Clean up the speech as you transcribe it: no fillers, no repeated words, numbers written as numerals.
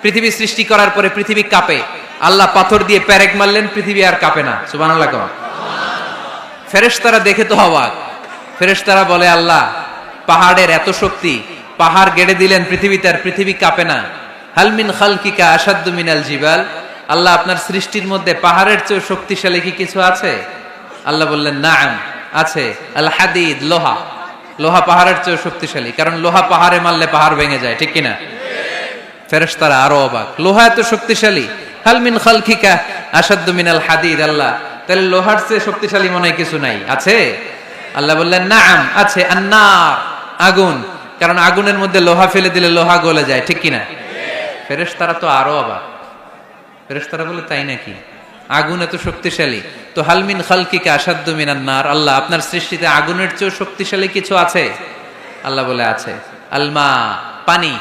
পৃথিবী সৃষ্টি করার পরে পৃথিবী কাঁপে, আল্লাহ পাথর দিয়ে পেরেক মারলেন, পৃথিবী আর কাঁপে না। সুবহানাল্লাহ। ফেরেশতারা দেখে তো অবাক। ফেরেশতারা বলে, আল্লাহ পাহাড়ের এত শক্তি, পাহাড় গেড়ে দিলেন পৃথিবীতে, আর পৃথিবী কাঁপে না। হাল মিন খালকিকা আশাদ্দু মিনাল জিবাল, আল্লাহ আপনার সৃষ্টির মধ্যে পাহাড়ের চেয়ে শক্তিশালী কি কিছু আছে? আল্লাহ বললেন, নাআম, আছে। আল হাদিদ, লোহা। লোহা পাহাড়ের চেয়ে শক্তিশালী, কারণ লোহা পাহাড়ে মারলে পাহাড় ভেঙে যায়, ঠিক কিনা? ফেরেশতারা আরো অবাক, লোহা এত শক্তিশালী। হাল মিন খালকিকা আশাদ্দু মিনাল হাদিদ, আল্লাহ তাহলে লোহার চেয়ে শক্তিশালী মনে হয় কিছু নাই, আছে? আল্লাহ বললেন, নাআম, আছে। আন্নার, আগুন, কারণ আগুনের মধ্যে লোহা ফেলে দিলে লোহা গলে যায়, ঠিক কিনা? ফেরেশতারা তো আরো অবাক। ফেরেশতারা বলে, তাই নাকি? আগুন এত শক্তিশালী, তো হাল মিন খালকিকা আশাদ্দু মিনান নার, আল্লাহ আপনার সৃষ্টিতে আগুনের চেয়ে শক্তিশালী কিছু আছে? আল্লাহ বলে, আছে। আলমা, পানি।